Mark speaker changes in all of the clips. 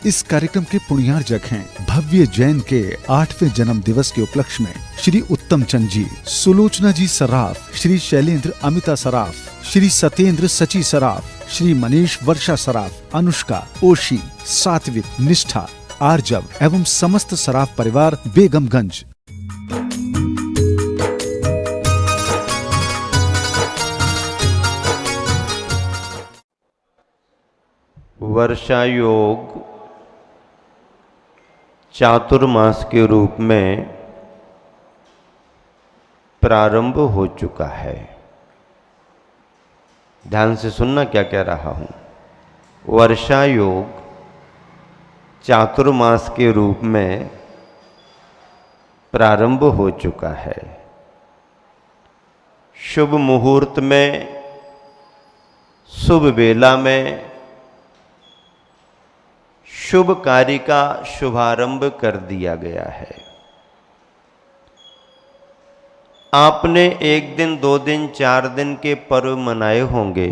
Speaker 1: इस कार्यक्रम के पुण्यार्जक हैं भव्य जैन के 8वें जन्म दिवस के उपलक्ष्य में श्री उत्तम चंद जी, सुलोचना जी सराफ, श्री शैलेंद्र अमिता सराफ, श्री सत्येंद्र सची सराफ, श्री मनीष वर्षा सराफ, अनुष्का, ओशी, सात्विक, निष्ठा, आर्जव एवं समस्त सराफ परिवार बेगमगंज।
Speaker 2: वर्षा योग चातुर्मास के रूप में प्रारंभ हो चुका है। ध्यान से सुनना क्या कह रहा हूं। वर्षा योग चातुर्मास के रूप में प्रारंभ हो चुका है। शुभ मुहूर्त में, शुभ बेला में शुभ कार्य का शुभारंभ कर दिया गया है। आपने 1 दिन, 2 दिन, 4 दिन के पर्व मनाए होंगे।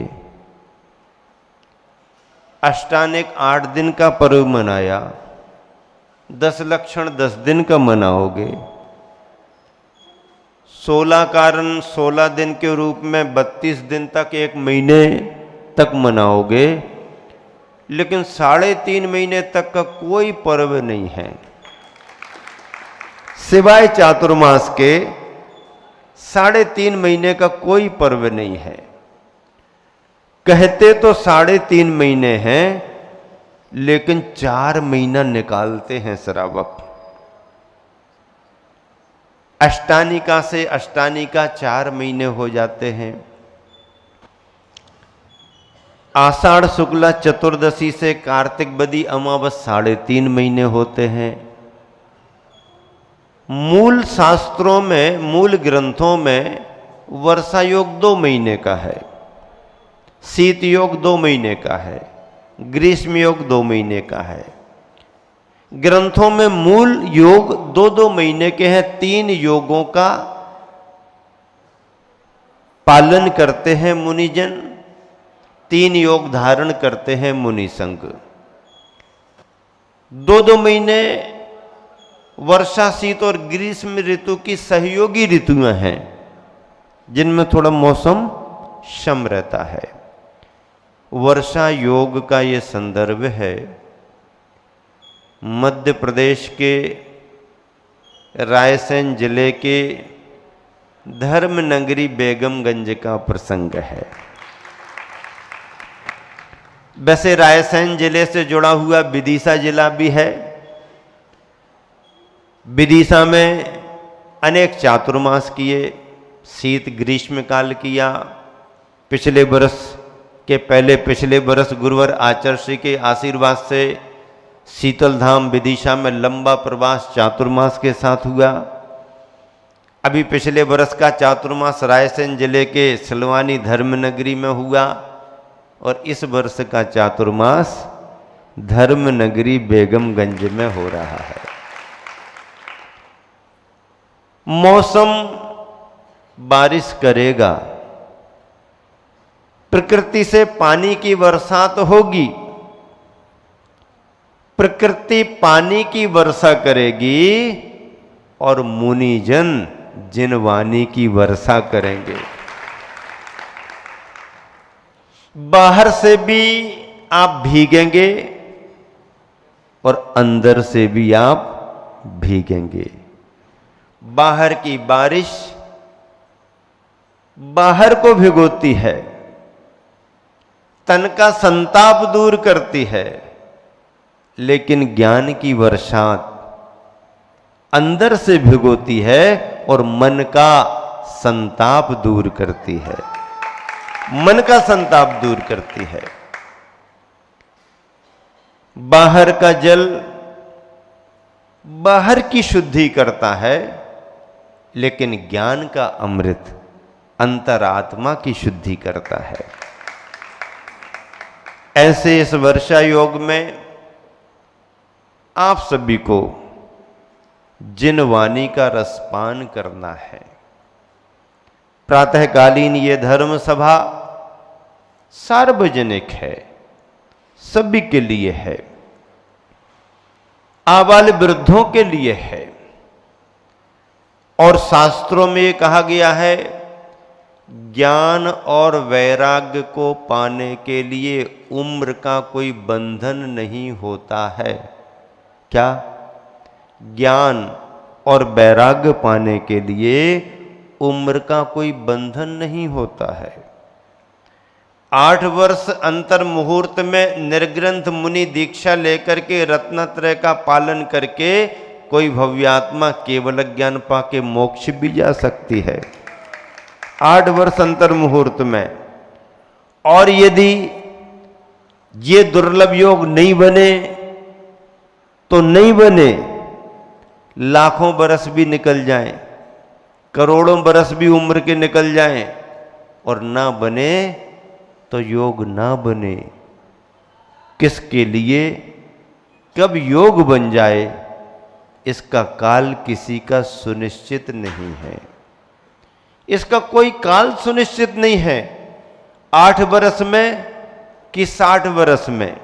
Speaker 2: अष्टानिक 8 दिन का पर्व मनाया, 10 लक्षण 10 दिन का मनाओगे। 16 कारण 16 दिन के रूप में 32 दिन तक, 1 महीने तक मनाओगे, लेकिन 3.5 महीने तक का कोई पर्व नहीं है सिवाय चातुर्मास के। 3.5 महीने का कोई पर्व नहीं है। कहते तो 3.5 महीने हैं, लेकिन 4 महीना निकालते हैं श्रावक। अष्टानिका से अष्टानिका 4 महीने हो जाते हैं। आषाढ़ शुक्ला चतुर्दशी से कार्तिक बदी अमावस 3.5 महीने होते हैं। मूल शास्त्रों में, मूल ग्रंथों में वर्षा योग 2 महीने का है, शीत योग 2 महीने का है, ग्रीष्म योग 2 महीने का है। ग्रंथों में मूल योग 2-2 महीने के हैं। 3 योगों का पालन करते हैं मुनिजन, 3 योग धारण करते हैं मुनि संघ। 2-2 महीने वर्षा, शीत और ग्रीष्म ऋतु की सहयोगी ऋतुएं हैं, जिनमें थोड़ा मौसम क्षम रहता है। वर्षा योग का ये संदर्भ है मध्य प्रदेश के रायसेन जिले के धर्मनगरी बेगमगंज का प्रसंग है। वैसे रायसेन जिले से जुड़ा हुआ विदिशा जिला भी है। विदिशा में अनेक चातुर्मास किए, शीत ग्रीष्म काल किया। पिछले बरस गुरुवर आचार्य के आशीर्वाद से शीतल धाम विदिशा में लंबा प्रवास चातुर्मास के साथ हुआ। अभी पिछले बरस का चातुर्मास रायसेन जिले के सिलवानी धर्मनगरी में हुआ, और इस वर्ष का चातुर्मास धर्मनगरी बेगमगंज में हो रहा है। मौसम बारिश करेगा, प्रकृति से पानी की बरसात होगी, प्रकृति पानी की वर्षा करेगी और मुनिजन जिनवानी की वर्षा करेंगे। बाहर से भी आप भीगेंगे और अंदर से भी आप भीगेंगे। बाहर की बारिश बाहर को भिगोती है, तन का संताप दूर करती है, लेकिन ज्ञान की बरसात अंदर से भिगोती है और मन का संताप दूर करती है। मन का संताप दूर करती है। बाहर का जल बाहर की शुद्धि करता है, लेकिन ज्ञान का अमृत अंतरात्मा की शुद्धि करता है। ऐसे इस वर्षा योग में आप सभी को जिनवानी का रसपान करना है। प्रातःकालीन ये धर्म सभा सार्वजनिक है, सभी के लिए है। आबाल वृद्धों के लिए है। और शास्त्रों में ये कहा गया है, ज्ञान और वैराग्य को पाने के लिए उम्र का कोई बंधन नहीं होता है। क्या? ज्ञान और वैराग्य पाने के लिए उम्र का कोई बंधन नहीं होता है। 8 वर्ष अंतर मुहूर्त में निर्ग्रंथ मुनि दीक्षा लेकर के रत्नत्रय का पालन करके कोई भव्यात्मा केवल ज्ञान पाके मोक्ष भी जा सकती है। 8 वर्ष अंतर मुहूर्त में। और यदि ये दुर्लभ योग नहीं बने तो नहीं बने, लाखों बरस भी निकल जाएं, करोड़ों बरस भी उम्र के निकल जाएं और ना बने तो योग ना बने। किसके लिए कब योग बन जाए इसका काल किसी का सुनिश्चित नहीं है। इसका कोई काल सुनिश्चित नहीं है। 8 वर्ष में कि 60 वर्ष में,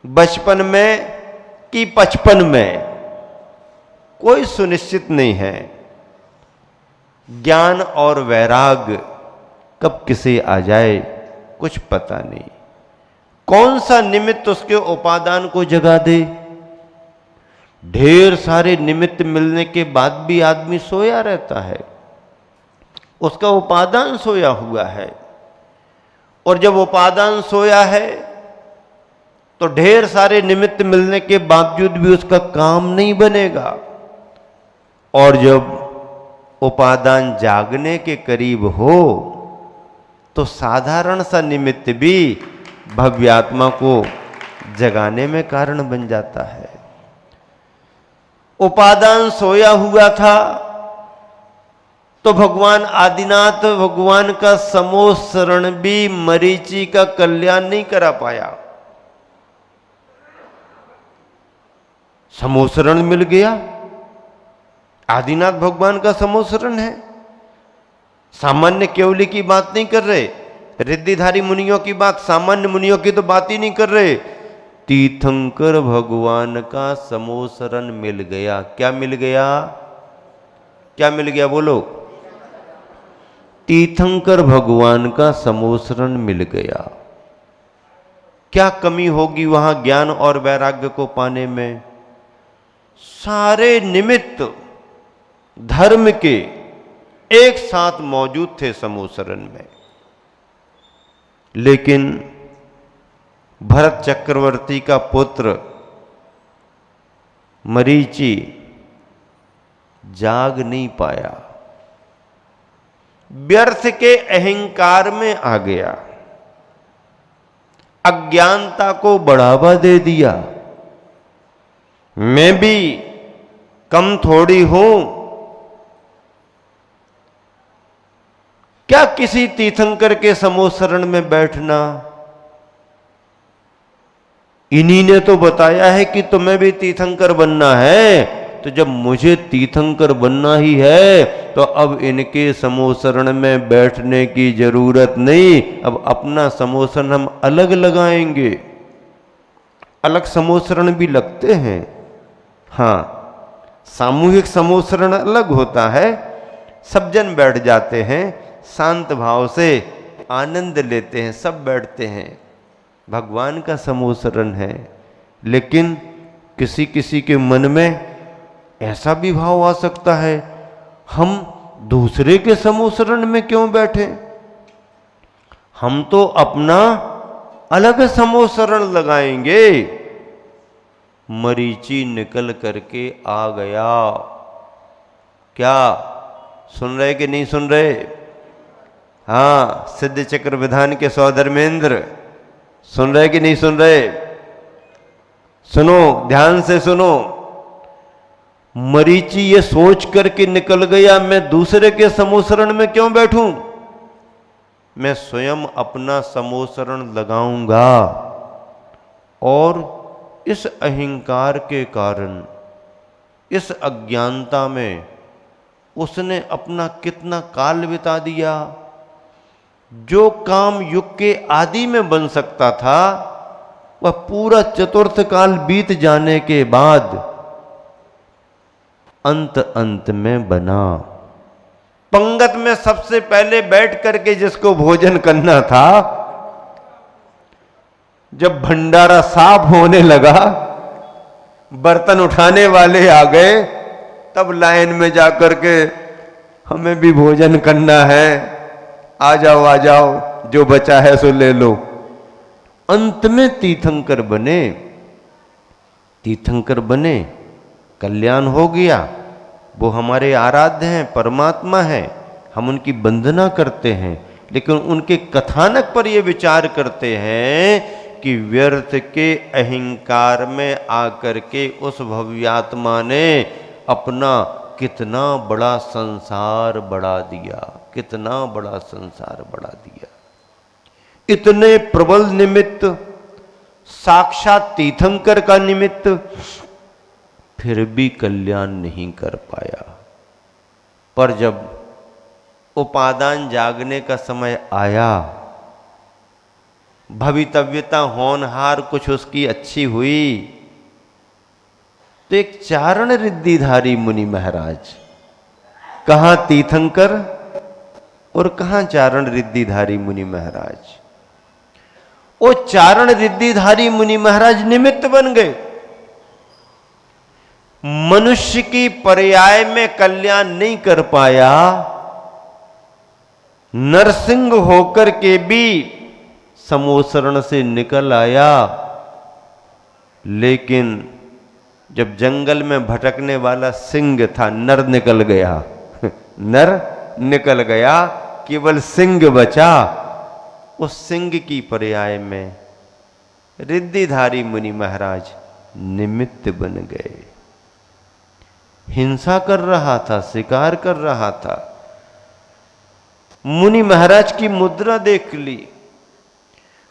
Speaker 2: बचपन में कि 55 में, कोई सुनिश्चित नहीं है। ज्ञान और वैराग्य कब किसे आ जाए कुछ पता नहीं। कौन सा निमित्त उसके उपादान को जगा दे। ढेर सारे निमित्त मिलने के बाद भी आदमी सोया रहता है, उसका उपादान सोया हुआ है। और जब उपादान सोया है तो ढेर सारे निमित्त मिलने के बावजूद भी उसका काम नहीं बनेगा। और जब उपादान जागने के करीब हो तो साधारण सा निमित्त भी भव्यात्मा को जगाने में कारण बन जाता है। उपादान सोया हुआ था तो भगवान आदिनाथ, भगवान का समोसरण भी मरीचि का कल्याण नहीं करा पाया। समोसरण मिल गया, आदिनाथ भगवान का समोसरण है। सामान्य केवली की बात नहीं कर रहे, रिद्धिधारी मुनियों की बात, सामान्य मुनियों की तो बात ही नहीं कर रहे। तीर्थंकर भगवान का समोसरण मिल गया। क्या मिल गया? क्या मिल गया बोलो? तीर्थंकर भगवान का समोसरण मिल गया। क्या कमी होगी वहां ज्ञान और वैराग्य को पाने में? सारे निमित्त धर्म के एक साथ मौजूद थे समोसरण में। लेकिन भरत चक्रवर्ती का पुत्र मरीचि जाग नहीं पाया, व्यर्थ के अहंकार में आ गया, अज्ञानता को बढ़ावा दे दिया। मैं भी कम थोड़ी हूं, क्या किसी तीर्थंकर के समोसरण में बैठना? इन्हीं ने तो बताया है कि तुम्हें भी तीर्थंकर बनना है, तो जब मुझे तीर्थंकर बनना ही है तो अब इनके समोसरण में बैठने की जरूरत नहीं। अब अपना समोसरण हम अलग लगाएंगे। अलग समोसरण भी लगते हैं, हाँ, सामूहिक समोसरण अलग होता है। सब जन बैठ जाते हैं, शांत भाव से आनंद लेते हैं, सब बैठते हैं, भगवान का समोसरण है। लेकिन किसी किसी के मन में ऐसा भी भाव आ सकता है, हम दूसरे के समोसरण में क्यों बैठे, हम तो अपना अलग समोसरण लगाएंगे। मरीचि निकल करके आ गया। क्या सुन रहे कि नहीं सुन रहे? हाँ, सिद्ध चक्र विधान के सौधर्मेंद्र सुन रहे कि नहीं सुन रहे? सुनो, ध्यान से सुनो। मरीचि ये सोच करके निकल गया, मैं दूसरे के समोसरण में क्यों बैठूं, मैं स्वयं अपना समोसरण लगाऊंगा। और इस अहंकार के कारण, इस अज्ञानता में उसने अपना कितना काल बिता दिया। जो काम युग के आदि में बन सकता था वह पूरा चतुर्थ काल बीत जाने के बाद अंत अंत में बना। पंगत में सबसे पहले बैठ करके जिसको भोजन करना था, जब भंडारा साफ होने लगा, बर्तन उठाने वाले आ गए, तब लाइन में जाकर के हमें भी भोजन करना है, आ जाओ, जो बचा है सो ले लो। अंत में तीर्थंकर बने, कल्याण हो गया। वो हमारे आराध्य हैं, परमात्मा हैं, हम उनकी वंदना करते हैं, लेकिन उनके कथानक पर ये विचार करते हैं कि व्यर्थ के अहंकार में आकर के उस भव्यात्मा ने अपना कितना बड़ा संसार बढ़ा दिया, कितना बड़ा संसार बढ़ा दिया। इतने प्रबल निमित्त, साक्षात तीर्थंकर का निमित्त, फिर भी कल्याण नहीं कर पाया। पर जब उपादान जागने का समय आया, भवितव्यता होनहार कुछ उसकी अच्छी हुई, तो एक चारण रिद्धिधारी मुनि महाराज, कहां तीर्थंकर और कहां चारण रिद्धिधारी मुनि महाराज, वो चारण रिद्धिधारी मुनि महाराज निमित्त बन गए। मनुष्य की पर्याय में कल्याण नहीं कर पाया, नरसिंह होकर के भी समोसरण से निकल आया, लेकिन जब जंगल में भटकने वाला सिंह था, नर निकल गया नर निकल गया, केवल सिंह बचा। उस सिंह की पर्याय में रिद्धिधारी मुनि महाराज निमित्त बन गए। हिंसा कर रहा था, शिकार कर रहा था, मुनि महाराज की मुद्रा देख ली।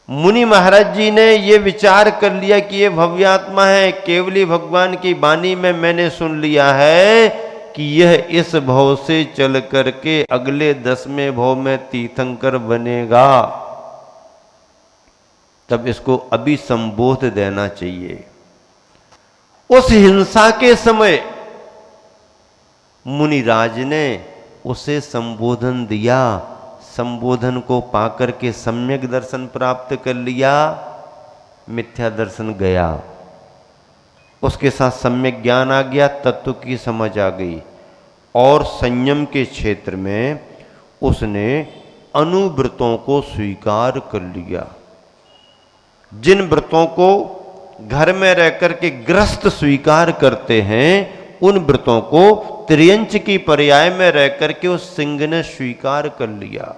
Speaker 2: मुनि महाराज जी ने ये विचार कर लिया कि ये भव्यात्मा है, केवली भगवान की वाणी में मैंने सुन लिया है कि यह इस भव से चल करके अगले 10वें भव में तीर्थंकर बनेगा, तब इसको अभी संबोध देना चाहिए। उस हिंसा के समय मुनिराज ने उसे संबोधन दिया। संबोधन को पाकर के सम्यक दर्शन प्राप्त कर लिया, मिथ्या दर्शन गया, उसके साथ सम्यक ज्ञान आ गया, तत्व की समझ आ गई, और संयम के क्षेत्र में उसने अनुव्रतों को स्वीकार कर लिया। जिन व्रतों को घर में रहकर के गृहस्थ स्वीकार करते हैं, उन व्रतों को त्रियंच की पर्याय में रहकर के उस सिंह ने स्वीकार कर लिया,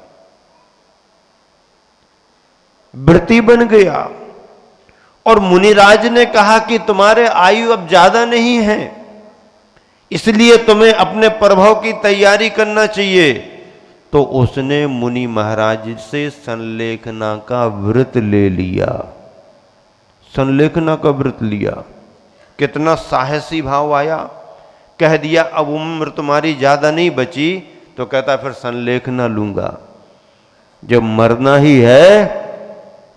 Speaker 2: व्रती बन गया। और मुनिराज ने कहा कि तुम्हारे आयु अब ज्यादा नहीं है, इसलिए तुम्हें अपने प्रभाव की तैयारी करना चाहिए। तो उसने मुनि महाराज से संलेखना का व्रत ले लिया, संलेखना का व्रत लिया। कितना साहसी भाव आया, कह दिया अब उम्र तुम्हारी ज्यादा नहीं बची, तो कहता फिर संलेखना लूंगा। जब मरना ही है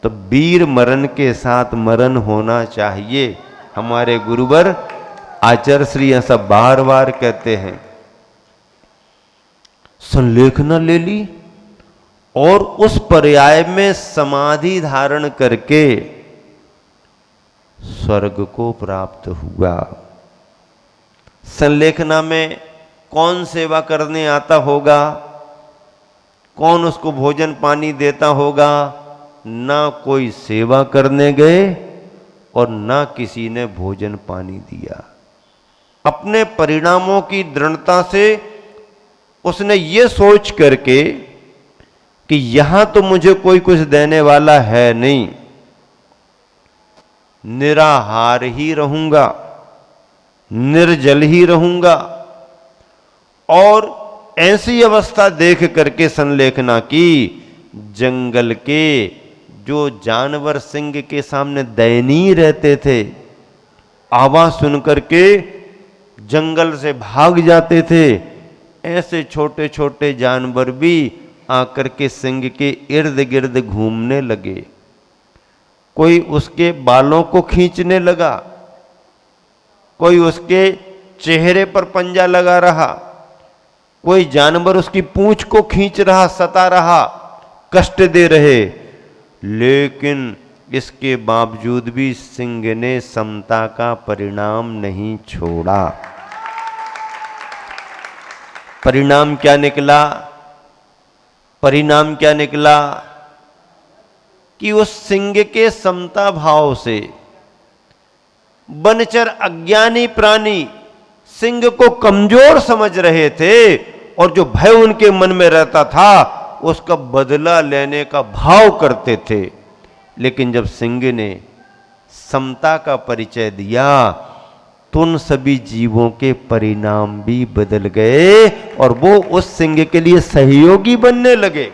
Speaker 2: तो वीर मरण के साथ मरण होना चाहिए। हमारे गुरुवर आचार्य श्री ऐसा बार बार कहते हैं। संलेखना ले ली और उस पर्याय में समाधि धारण करके स्वर्ग को प्राप्त हुआ। संलेखना में कौन सेवा करने आता होगा, कौन उसको भोजन पानी देता होगा? ना कोई सेवा करने गए और ना किसी ने भोजन पानी दिया। अपने परिणामों की दृढ़ता से उसने ये सोच करके कि यहां तो मुझे कोई कुछ देने वाला है नहीं, निराहार ही रहूंगा, निर्जल ही रहूंगा। और ऐसी अवस्था देख करके संलेखना की, जंगल के जो जानवर सिंह के सामने दयनीय रहते थे, आवाज सुन करके जंगल से भाग जाते थे, ऐसे छोटे छोटे जानवर भी आकर के सिंह के इर्द गिर्द घूमने लगे। कोई उसके बालों को खींचने लगा, कोई उसके चेहरे पर पंजा लगा रहा, कोई जानवर उसकी पूंछ को खींच रहा, सता रहा, कष्ट दे रहे, लेकिन इसके बावजूद भी सिंह ने समता का परिणाम नहीं छोड़ा। परिणाम क्या निकला? परिणाम क्या निकला कि उस सिंह के समता भाव से वनचर अज्ञानी प्राणी सिंह को कमजोर समझ रहे थे और जो भय उनके मन में रहता था उसका बदला लेने का भाव करते थे। लेकिन जब सिंह ने समता का परिचय दिया तो उन सभी जीवों के परिणाम भी बदल गए और वो उस सिंह के लिए सहयोगी बनने लगे।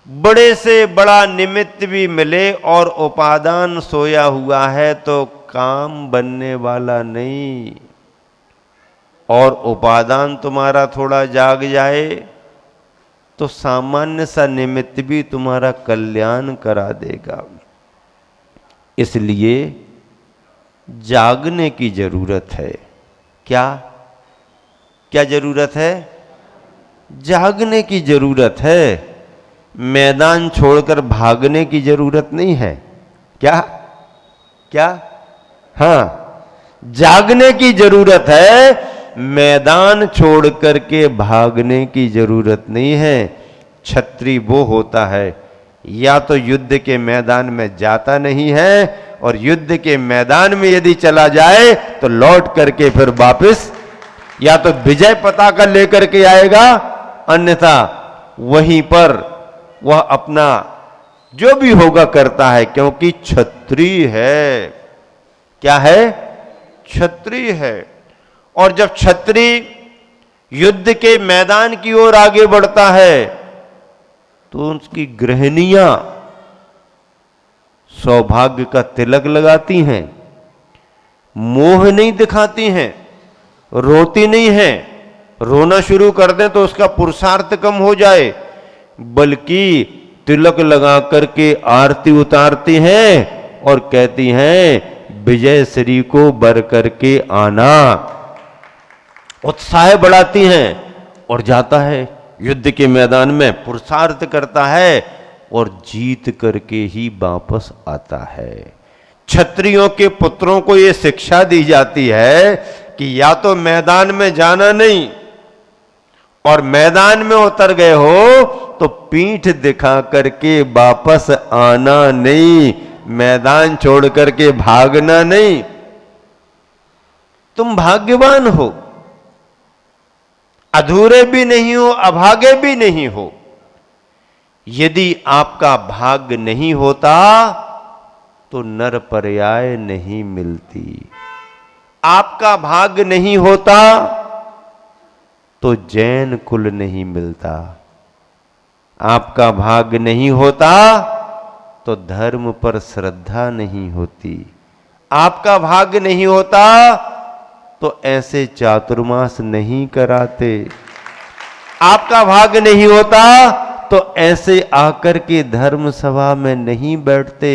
Speaker 2: बड़े से बड़ा निमित्त भी मिले और उपादान सोया हुआ है तो काम बनने वाला नहीं, और उपादान तुम्हारा थोड़ा जाग जाए तो सामान्य सा निमित्त भी तुम्हारा कल्याण करा देगा। इसलिए जागने की जरूरत है। क्या क्या जरूरत है? जागने की जरूरत है। मैदान छोड़कर भागने की जरूरत नहीं है। क्या क्या? हाँ, जागने की जरूरत है, मैदान छोड़ करके भागने की जरूरत नहीं है। क्षत्रिय वो होता है या तो युद्ध के मैदान में जाता नहीं है, और युद्ध के मैदान में यदि चला जाए तो लौट करके फिर वापस या तो विजय पताका लेकर के आएगा, अन्यथा वहीं पर वह अपना जो भी होगा करता है, क्योंकि क्षत्रिय है। क्या है? क्षत्रिय है। और जब क्षत्रिय युद्ध के मैदान की ओर आगे बढ़ता है तो उसकी गृहिणियां सौभाग्य का तिलक लगाती हैं, मोह नहीं दिखाती हैं, रोती नहीं है। रोना शुरू कर दें तो उसका पुरुषार्थ कम हो जाए, बल्कि तिलक लगा करके आरती उतारती हैं और कहती हैं विजय श्री को बर करके आना। उत्साह बढ़ाती हैं और जाता है युद्ध के मैदान में, पुरुषार्थ करता है और जीत करके ही वापस आता है। क्षत्रियों के पुत्रों को यह शिक्षा दी जाती है कि या तो मैदान में जाना नहीं, और मैदान में उतर गए हो तो पीठ दिखा करके वापस आना नहीं, मैदान छोड़ करके भागना नहीं। तुम भाग्यवान हो, अधूरे भी नहीं हो, अभागे भी नहीं हो। यदि आपका भाग्य नहीं होता तो नर पर्याय नहीं मिलती, आपका भाग्य नहीं होता तो जैन कुल नहीं मिलता, आपका भाग्य नहीं होता तो धर्म पर श्रद्धा नहीं होती, आपका भाग्य नहीं होता तो ऐसे चातुर्मास नहीं कराते, आपका भाग्य नहीं होता तो ऐसे आकर के धर्म सभा में नहीं बैठते।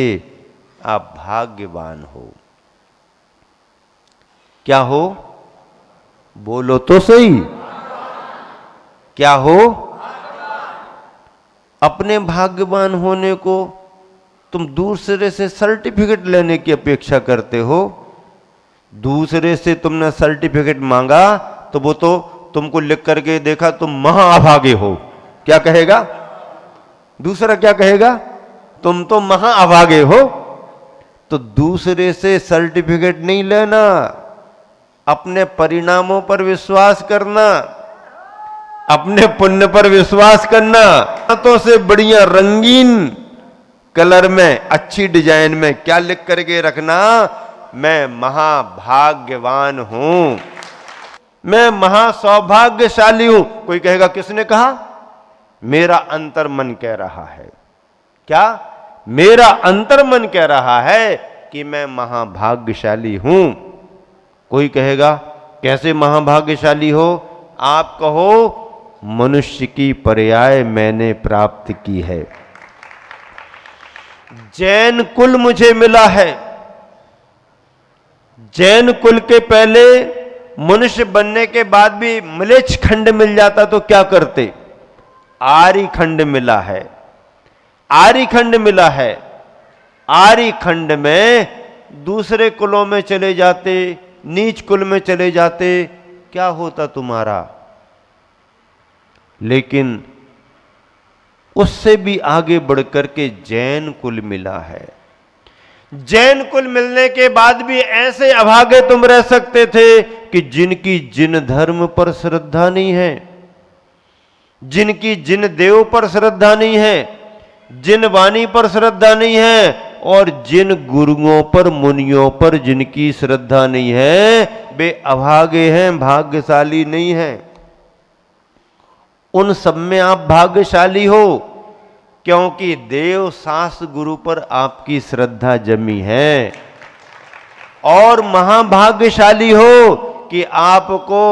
Speaker 2: आप भाग्यवान हो। क्या हो? बोलो तो सही। क्या हो? अपने भाग्यवान होने को तुम दूसरे से सर्टिफिकेट लेने की अपेक्षा करते हो। दूसरे से तुमने सर्टिफिकेट मांगा तो वो तो तुमको लिख करके देखा तुम महाअभागे हो, क्या कहेगा? दूसरा क्या कहेगा? तुम तो महाअभागे हो। तो दूसरे से सर्टिफिकेट नहीं लेना, अपने परिणामों पर विश्वास करना, अपने पुण्य पर विश्वास करना। हाथों से बढ़िया रंगीन कलर में, अच्छी डिजाइन में क्या लिख करके रखना? मैं महाभाग्यवान हूं, मैं महासौभाग्यशाली हूं। कोई कहेगा किसने कहा? मेरा अंतर मन कह रहा है। क्या? मेरा अंतर मन कह रहा है कि मैं महाभाग्यशाली हूं। कोई कहेगा कैसे महाभाग्यशाली हो? आप कहो मनुष्य की पर्याय मैंने प्राप्त की है। जैन कुल मुझे मिला है। जैन कुल के पहले मनुष्य बनने के बाद भी म्लेच्छ खंड मिल जाता तो क्या करते? आर्य खंड मिला है, आर्य खंड मिला है। आर्य खंड में दूसरे कुलों में चले जाते, नीच कुल में चले जाते, क्या होता तुम्हारा? लेकिन उससे भी आगे बढ़कर के जैन कुल मिला है। जैन कुल मिलने के बाद भी ऐसे अभागे तुम रह सकते थे कि जिनकी जिन धर्म पर श्रद्धा नहीं है, जिनकी जिन देव पर श्रद्धा नहीं है, जिन वाणी पर श्रद्धा नहीं है, और जिन गुरुओं पर, मुनियों पर जिनकी श्रद्धा नहीं है, वे अभागे हैं, भाग्यशाली नहीं हैं। उन सब में आप भाग्यशाली हो, क्योंकि देव शास्त्र गुरु पर आपकी श्रद्धा जमी है। और महाभाग्यशाली हो कि आपको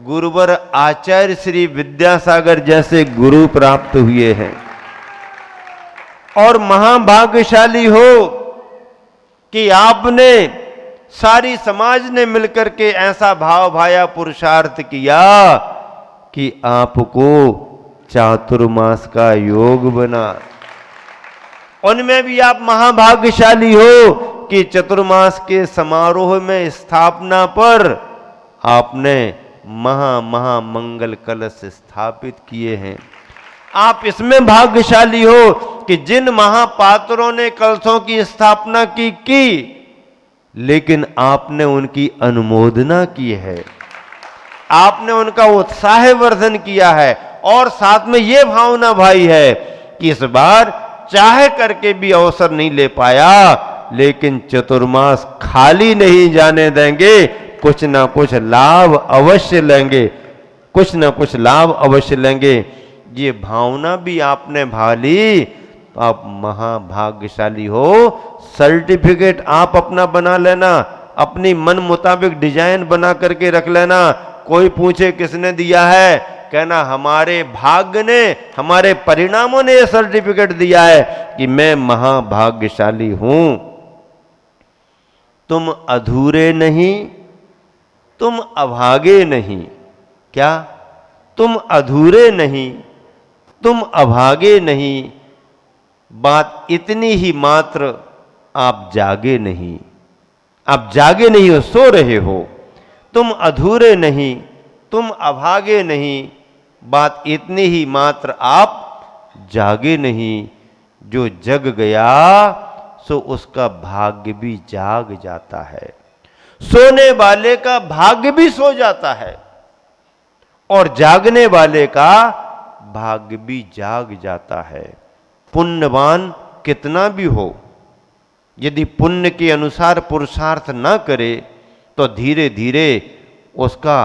Speaker 2: गुरुवर आचार्य श्री विद्यासागर जैसे गुरु प्राप्त हुए हैं। और महाभाग्यशाली हो कि आपने, सारी समाज ने मिलकर के ऐसा भाव भाया पुरुषार्थ किया कि आपको चातुर्मास का योग बना। उनमें भी आप महाभाग्यशाली हो कि चतुर्मास के समारोह में स्थापना पर आपने महा मंगल कलश स्थापित किए हैं। आप इसमें भाग्यशाली हो कि जिन महापात्रों ने कलशों की स्थापना की, लेकिन आपने उनकी अनुमोदना की है, आपने उनका उत्साह वर्धन किया है। और साथ में यह भावना भाई है कि इस बार चाह करके भी अवसर नहीं ले पाया, लेकिन चतुर्मास खाली नहीं जाने देंगे, कुछ ना कुछ लाभ अवश्य लेंगे, कुछ ना कुछ लाभ अवश्य लेंगे। ये भावना भी आपने भाली तो आप महाभाग्यशाली हो। सर्टिफिकेट आप अपना बना लेना, अपनी मन मुताबिक डिजाइन बना करके रख लेना। कोई पूछे किसने दिया है, कहना हमारे भाग्य ने, हमारे परिणामों ने यह सर्टिफिकेट दिया है कि मैं महाभाग्यशाली हूं। तुम अधूरे नहीं, तुम अभागे नहीं। क्या? तुम अधूरे नहीं, तुम अभागे नहीं। बात इतनी ही मात्र, आप जागे नहीं, आप जागे नहीं हो, सो रहे हो। तुम अधूरे नहीं, तुम अभागे नहीं। बात इतनी ही मात्र, आप जागे नहीं। जो जग गया सो उसका भाग्य भी जाग जाता है, सोने वाले का भाग्य भी सो जाता है, और जागने वाले का भाग्य भी जाग जाता है। पुण्यवान कितना भी हो, यदि पुण्य के अनुसार पुरुषार्थ ना करे तो धीरे धीरे उसका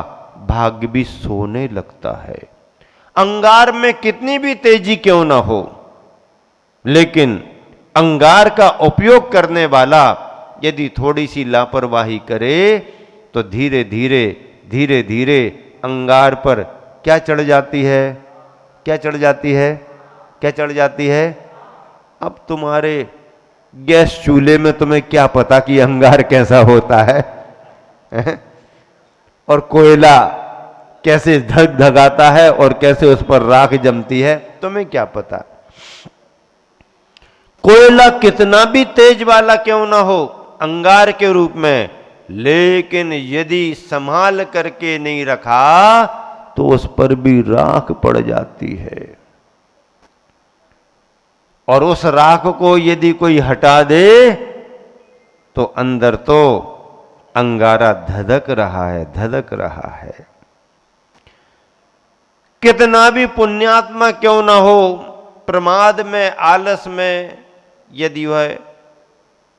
Speaker 2: भाग्य भी सोने लगता है। अंगार में कितनी भी तेजी क्यों ना हो, लेकिन अंगार का उपयोग करने वाला यदि थोड़ी सी लापरवाही करे तो धीरे धीरे धीरे धीरे अंगार पर क्या चढ़ जाती है? क्या चढ़ जाती है? क्या चढ़ जाती है? अब तुम्हारे गैस चूल्हे में तुम्हें क्या पता कि अंगार कैसा होता है? और कोयला कैसे धग धगाता है और कैसे उस पर राख जमती है, तुम्हें क्या पता? कोयला कितना भी तेज वाला क्यों ना हो अंगार के रूप में, लेकिन यदि संभाल करके नहीं रखा तो उस पर भी राख पड़ जाती है। और उस राख को यदि कोई हटा दे तो अंदर तो अंगारा धधक रहा है, धधक रहा है। कितना भी पुण्यात्मा क्यों ना हो, प्रमाद में, आलस में यदि वह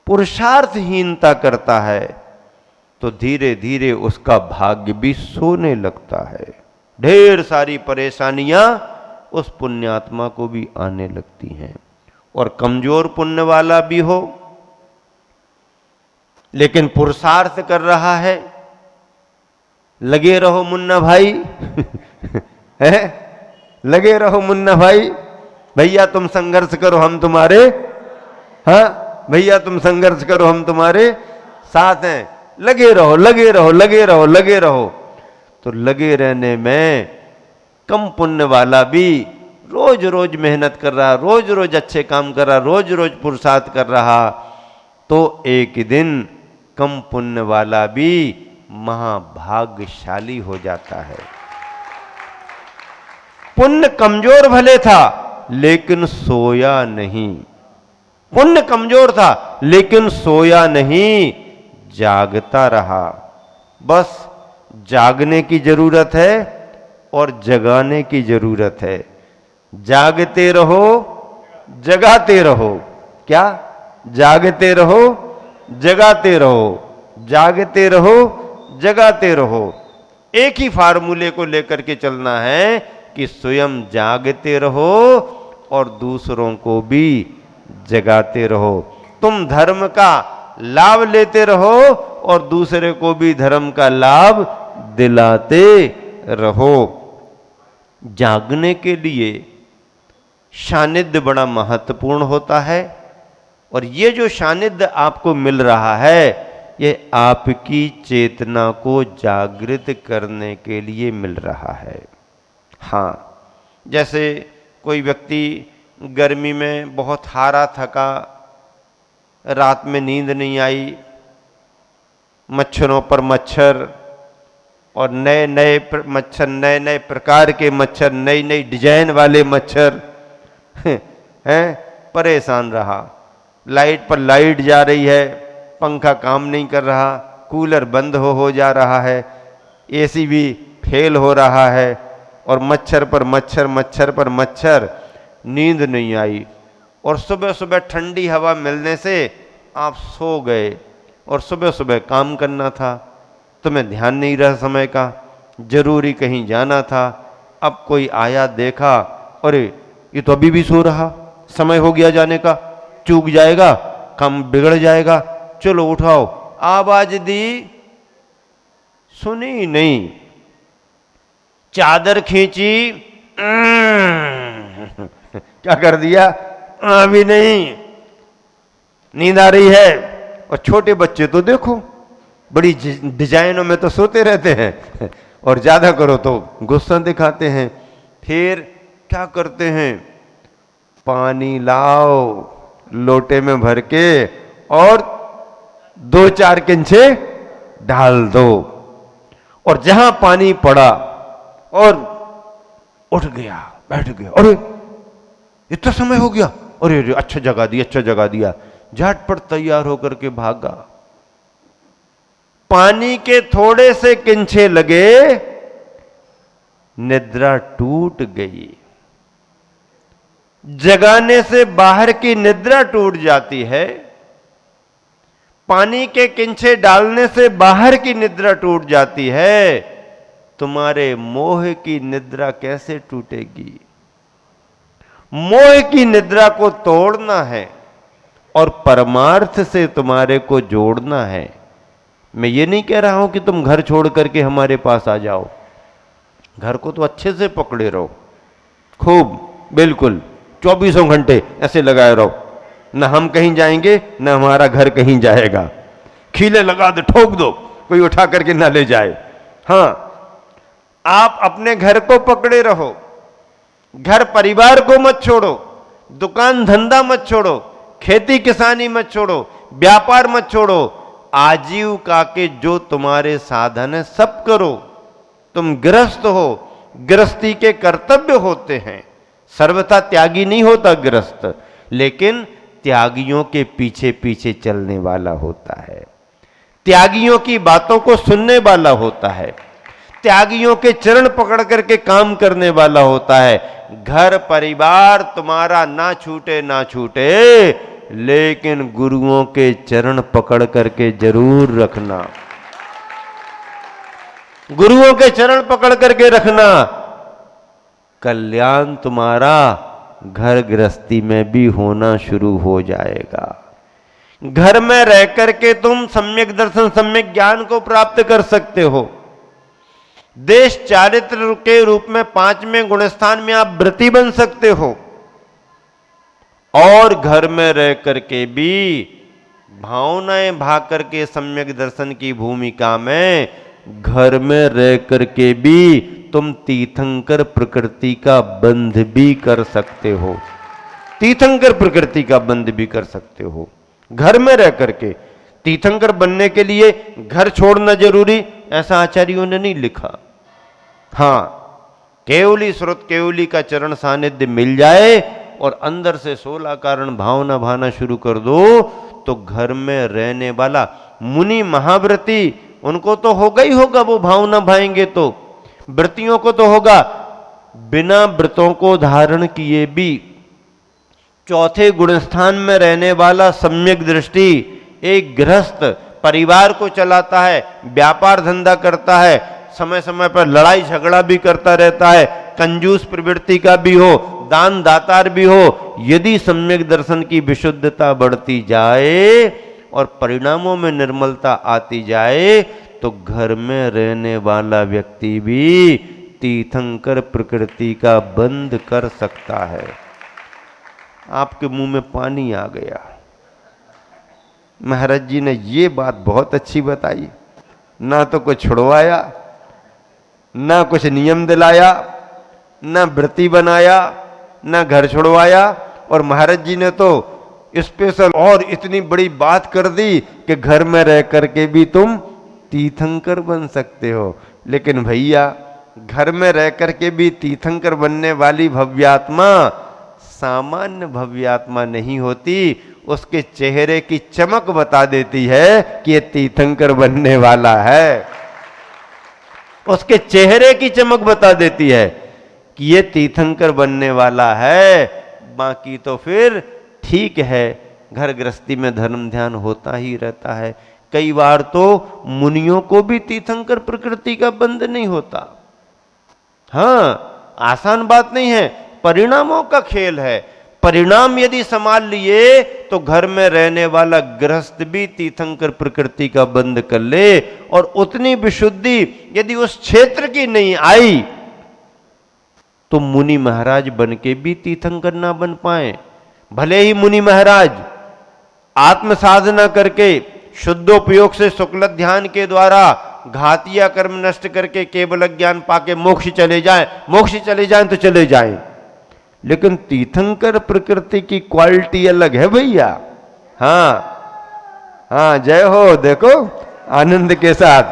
Speaker 2: पुरुषार्थहीनता करता है तो धीरे धीरे उसका भाग्य भी सोने लगता है। ढेर सारी परेशानियां उस पुण्यात्मा को भी आने लगती हैं। और कमजोर पुण्य वाला भी हो लेकिन पुरुषार्थ कर रहा है, लगे रहो मुन्ना भाई है? लगे रहो मुन्ना भाई, भैया तुम संघर्ष करो, हम तुम्हारे हाँ भैया तुम संघर्ष करो, हम तुम्हारे साथ हैं, लगे रहो लगे रहो लगे रहो लगे रहो। तो लगे रहने में कम पुण्य वाला भी रोज रोज मेहनत कर रहा, रोज रोज अच्छे काम कर रहा, रोज रोज पुरुषार्थ कर रहा, तो एक दिन कम पुण्य वाला भी महाभाग्यशाली हो जाता है। पुण्य कमजोर भले था लेकिन सोया नहीं, पुण्य कमजोर था लेकिन सोया नहीं, जागता रहा। बस जागने की जरूरत है और जगाने की जरूरत है। जागते रहो जगाते रहो। क्या? जागते रहो जगाते रहो, जागते रहो जगाते रहो। एक ही फार्मूले को लेकर के चलना है कि स्वयं जागते रहो और दूसरों को भी जगाते रहो। तुम धर्म का लाभ लेते रहो और दूसरे को भी धर्म का लाभ दिलाते रहो। जागने के लिए सानिध्य बड़ा महत्वपूर्ण होता है, और ये जो सानिध्य आपको मिल रहा है ये आपकी चेतना को जागृत करने के लिए मिल रहा है। हाँ, जैसे कोई व्यक्ति गर्मी में बहुत हारा थका, रात में नींद नहीं आई, मच्छरों पर मच्छर और नए नए मच्छर, नए नए प्रकार के मच्छर, नई नई डिजाइन वाले मच्छर हैं, परेशान रहा। लाइट पर लाइट जा रही है, पंखा काम नहीं कर रहा, कूलर बंद हो जा रहा है, एसी भी फेल हो रहा है, और मच्छर पर मच्छर, मच्छर पर मच्छर, नींद नहीं आई। और सुबह सुबह ठंडी हवा मिलने से आप सो गए, और सुबह सुबह काम करना था, तुम्हें ध्यान नहीं रहा समय का, जरूरी कहीं जाना था। अब कोई आया, देखा, अरे ये तो अभी भी सो रहा, समय हो गया जाने का, चूक जाएगा, काम बिगड़ जाएगा, चलो उठाओ। आवाज दी, सुनी नहीं, चादर खींची, क्या कर दिया? अभी नहीं, नींद आ रही है। और छोटे बच्चे तो देखो बड़ी डिजाइनों में तो सोते रहते हैं, और ज्यादा करो तो गुस्सा दिखाते हैं। फिर क्या करते हैं? पानी लाओ लोटे में भर के और 2-4 किंचे डाल दो, और जहां पानी पड़ा और उठ गया, बैठ गया, अरे इतना समय हो गया, अरे अरे अच्छा जगा दिया, अच्छा जगा दिया, झटपट तैयार होकर के भागा। पानी के थोड़े से किंचे लगे, निद्रा टूट गई। जगाने से बाहर की निद्रा टूट जाती है, पानी के किंचे डालने से बाहर की निद्रा टूट जाती है। तुम्हारे मोह की निद्रा कैसे टूटेगी? मोह की निद्रा को तोड़ना है और परमार्थ से तुम्हारे को जोड़ना है। मैं ये नहीं कह रहा हूं कि तुम घर छोड़ करके हमारे पास आ जाओ, घर को तो अच्छे से पकड़े रहो, खूब बिल्कुल 24 घंटे ऐसे लगाए रहो, न हम कहीं जाएंगे न हमारा घर कहीं जाएगा। खीले लगा दो, ठोक दो, कोई उठा करके ना ले जाए। हाँ, आप अपने घर को पकड़े रहो, घर परिवार को मत छोड़ो, दुकान धंधा मत छोड़ो, खेती किसानी मत छोड़ो, व्यापार मत छोड़ो, आजीविका के जो तुम्हारे साधन है सब करो। तुम गृहस्थ हो, गृहस्थी के कर्तव्य होते हैं, सर्वथा त्यागी नहीं होता गृहस्थ, लेकिन त्यागियों के पीछे पीछे चलने वाला होता है, त्यागियों की बातों को सुनने वाला होता है, त्यागियों के चरण पकड़ करके काम करने वाला होता है। घर परिवार तुम्हारा ना छूटे ना छूटे, लेकिन गुरुओं के चरण पकड़ करके जरूर रखना, गुरुओं के चरण पकड़ करके रखना। कल्याण तुम्हारा घर गृहस्थी में भी होना शुरू हो जाएगा। घर में रह करके तुम सम्यक दर्शन, सम्यक ज्ञान को प्राप्त कर सकते हो। देश चारित्र के रूप में 5वें गुणस्थान में आप व्रती बन सकते हो, और घर में रह करके भी भावनाएं भाग करके सम्यक दर्शन की भूमिका में घर में रह करके भी तुम तीर्थंकर प्रकृति का बंध भी कर सकते हो। तीर्थंकर प्रकृति का बंध भी कर सकते हो घर में रह करके। तीर्थंकर बनने के लिए घर छोड़ना जरूरी ऐसा आचार्यों ने नहीं लिखा। हाँ, केवली स्रोत केवली का चरण सानिध्य मिल जाए और अंदर से 16 कारण भावना भाना शुरू कर दो तो घर में रहने वाला मुनि महाव्रती उनको तो होगा ही होगा, वो भावना भाएंगे तो। व्रतियों को तो होगा, बिना व्रतों को धारण किए भी चौथे गुणस्थान में रहने वाला सम्यक दृष्टि एक गृहस्थ परिवार को चलाता है, व्यापार धंधा करता है, समय समय पर लड़ाई झगड़ा भी करता रहता है, कंजूस प्रवृत्ति का भी हो, दान दातार भी हो, यदि सम्यक दर्शन की विशुद्धता बढ़ती जाए और परिणामों में निर्मलता आती जाए तो घर में रहने वाला व्यक्ति भी तीर्थंकर प्रकृति का बंध कर सकता है। आपके मुंह में पानी आ गया। महाराज जी ने ये बात बहुत अच्छी बताई, ना तो कुछ छुड़वाया, ना कुछ नियम दिलाया, ना व्रती बनाया, ना घर छुड़वाया, और महाराज जी ने तो स्पेशल और इतनी बड़ी बात कर दी कि घर में रह करके भी तुम तीर्थंकर बन सकते हो। लेकिन भैया, घर में रह करके भी तीर्थंकर बनने वाली भव्यात्मा सामान्य भव्यात्मा नहीं होती, उसके चेहरे की चमक बता देती है कि ये तीर्थंकर बनने वाला है। उसके चेहरे की चमक बता देती है कि ये तीर्थंकर बनने वाला है। बाकी तो फिर ठीक है, घर गृहस्थी में धर्म ध्यान होता ही रहता है। कई बार तो मुनियों को भी तीर्थंकर प्रकृति का बंध नहीं होता। हाँ, आसान बात नहीं है, परिणामों का खेल है। परिणाम यदि संभाल लिए तो घर में रहने वाला गृहस्थ भी तीर्थंकर प्रकृति का बंध कर ले, और उतनी विशुद्धि यदि उस क्षेत्र की नहीं आई तो मुनि महाराज बन के भी तीर्थंकर ना बन पाए। भले ही मुनि महाराज आत्म साधना करके शुद्धोपयोग से शुक्ल ध्यान के द्वारा घातिया कर्म नष्ट करके केवल ज्ञान पाके मोक्ष चले जाएं तो चले जाएं, लेकिन तीर्थंकर प्रकृति की क्वालिटी अलग है भैया। हाँ, जय हो। देखो आनंद के साथ,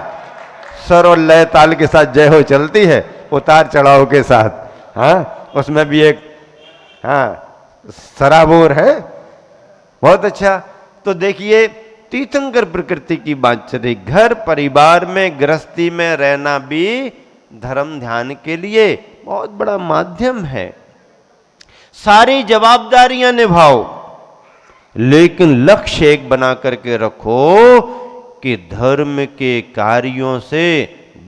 Speaker 2: स्वर और लय ताल के साथ जय हो चलती है, उतार चढ़ाव के साथ। हाँ, उसमें भी एक सराबोर है, बहुत अच्छा। तो देखिए, तीर्थंकर प्रकृति की बात चल रही। घर परिवार में गृहस्थी में रहना भी धर्म ध्यान के लिए बहुत बड़ा माध्यम है। सारी जवाबदारियां निभाओ, लेकिन लक्ष्य एक बना करके रखो कि धर्म के कार्यों से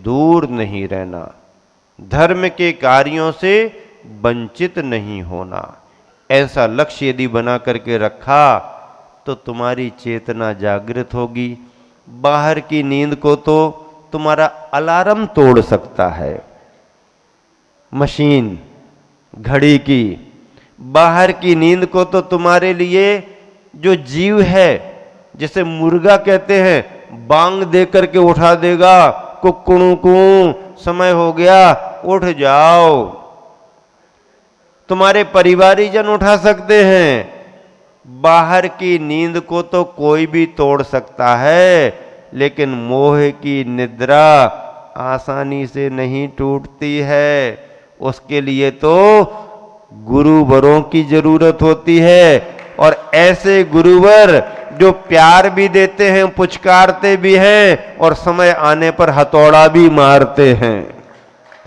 Speaker 2: दूर नहीं रहना, धर्म के कार्यों से वंचित नहीं होना। ऐसा लक्ष्य यदि बना करके रखा तो तुम्हारी चेतना जागृत होगी। बाहर की नींद को तो तुम्हारा अलार्म तोड़ सकता है, मशीन, घड़ी की। बाहर की नींद को तो तुम्हारे लिए जो जीव है, जिसे मुर्गा कहते हैं, बांग दे करके उठा देगा, कुकड़ू समय हो गया उठ जाओ। तुम्हारे परिवारीजन उठा सकते हैं। बाहर की नींद को तो कोई भी तोड़ सकता है, लेकिन मोह की निद्रा आसानी से नहीं टूटती है। उसके लिए तो गुरुवरों की जरूरत होती है, और ऐसे गुरुवर जो प्यार भी देते हैं, पुचकारते भी हैं, और समय आने पर हथौड़ा भी मारते हैं।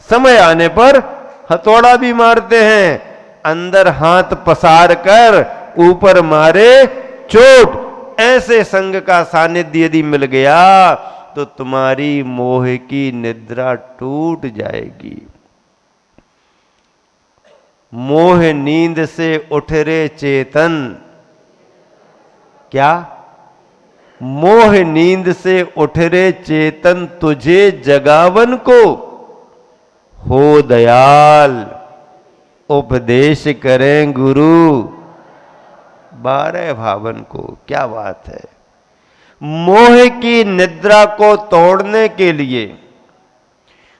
Speaker 2: समय आने पर हथौड़ा भी मारते हैं, अंदर हाथ पसार कर ऊपर मारे चोट। ऐसे संग का सानिध्य यदि मिल गया तो तुम्हारी मोह की निद्रा टूट जाएगी। मोह नींद से उठ रे चेतन, क्या? मोह नींद से उठ रे चेतन, तुझे जगावन को हो दयाल, उपदेश करें गुरु। 12 भावन को, क्या बात है। मोह की निद्रा को तोड़ने के लिए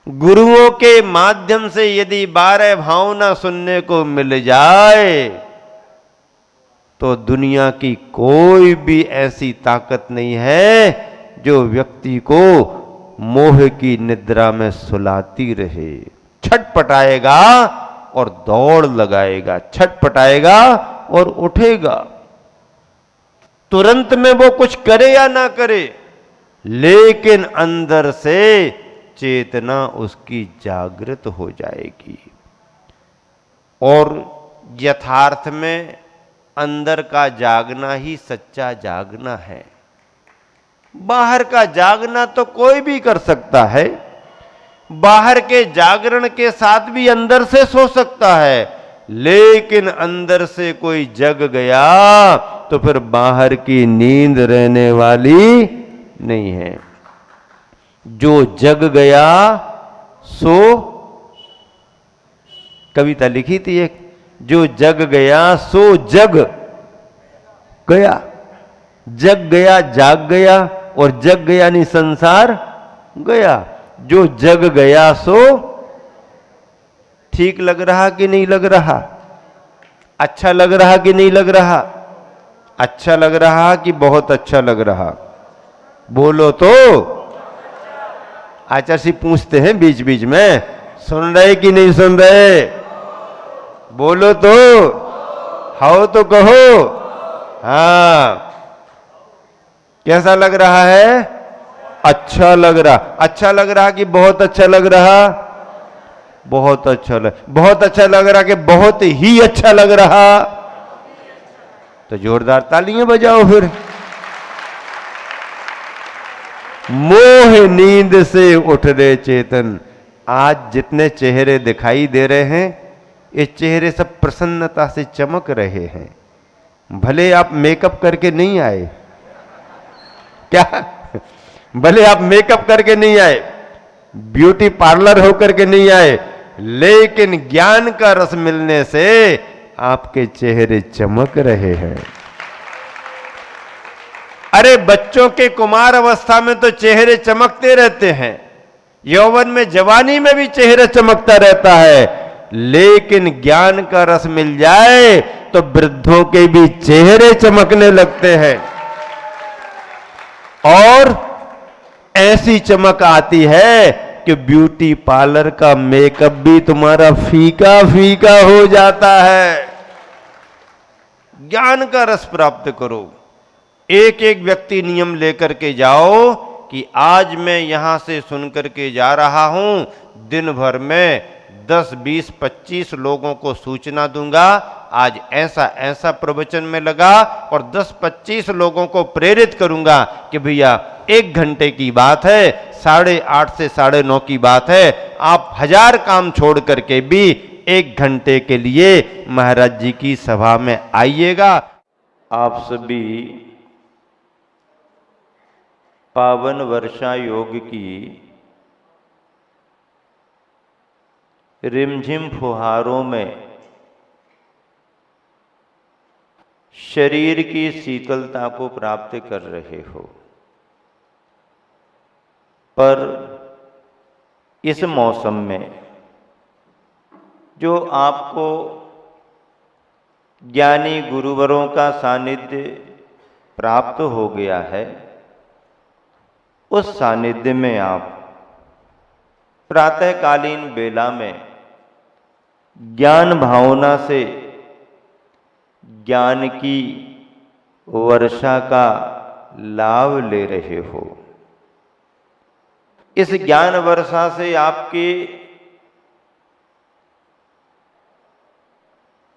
Speaker 2: गुरुओं के माध्यम से यदि 12 भावना सुनने को मिल जाए तो दुनिया की कोई भी ऐसी ताकत नहीं है जो व्यक्ति को मोह की निद्रा में सुलाती रहे। छटपटाएगा और दौड़ लगाएगा, छटपटाएगा और उठेगा। तुरंत में वो कुछ करे या ना करे, लेकिन अंदर से चेतना उसकी जागृत हो जाएगी। और यथार्थ में अंदर का जागना ही सच्चा जागना है। बाहर का जागना तो कोई भी कर सकता है, बाहर के जागरण के साथ भी अंदर से सो सकता है, लेकिन अंदर से कोई जग गया तो फिर बाहर की नींद रहने वाली नहीं है। जो जग गया सो, कविता लिखी थी एक, जो जग गया सो जग गया। जग गया जाग गया, और जग गया नहीं संसार गया। जो जग गया सो, ठीक लग रहा कि नहीं लग रहा? अच्छा लग रहा कि नहीं लग रहा? अच्छा लग रहा कि बहुत अच्छा लग रहा? बोलो तो। आचार्य जी पूछते हैं बीच बीच में, सुन रहे कि नहीं सुन रहे? बोलो तो, हाओ तो कहो। हाँ, कैसा लग रहा है? अच्छा लग रहा। अच्छा लग रहा कि बहुत अच्छा लग रहा? बहुत अच्छा बहुत अच्छा लग रहा कि बहुत ही अच्छा लग रहा? तो जोरदार तालियां बजाओ फिर। मोह नींद से उठ रहे चेतन। आज जितने चेहरे दिखाई दे रहे हैं, ये चेहरे सब प्रसन्नता से चमक रहे हैं। भले आप मेकअप करके नहीं आए, क्या? भले आप मेकअप करके नहीं आए, ब्यूटी पार्लर होकर के नहीं आए, लेकिन ज्ञान का रस मिलने से आपके चेहरे चमक रहे हैं। अरे बच्चों के कुमार अवस्था में तो चेहरे चमकते रहते हैं, यौवन में जवानी में भी चेहरा चमकता रहता है, लेकिन ज्ञान का रस मिल जाए तो वृद्धों के भी चेहरे चमकने लगते हैं। और ऐसी चमक आती है कि ब्यूटी पार्लर का मेकअप भी तुम्हारा फीका फीका हो जाता है। ज्ञान का रस प्राप्त करो। एक एक व्यक्ति नियम लेकर के जाओ कि आज मैं यहां से सुनकर के जा रहा हूं, दिन भर में 10, 20, 25 लोगों को सूचना दूंगा, आज ऐसा ऐसा प्रवचन में लगा, और 10-25 लोगों को प्रेरित करूंगा कि भैया 1 घंटे की बात है, 8:30 से 9:30 की बात है, आप 1000 काम छोड़ करके भी 1 घंटे के लिए महाराज जी की सभा में आइएगा। आप सभी पावन वर्षा योग की रिमझिम फुहारों में शरीर की शीतलता को प्राप्त कर रहे हो, पर इस मौसम में जो आपको ज्ञानी गुरुवरों का सानिध्य प्राप्त हो गया है, उस सानिध्य में आप प्रातःकालीन बेला में ज्ञान भावना से ज्ञान की वर्षा का लाभ ले रहे हो। इस ज्ञान वर्षा से आपके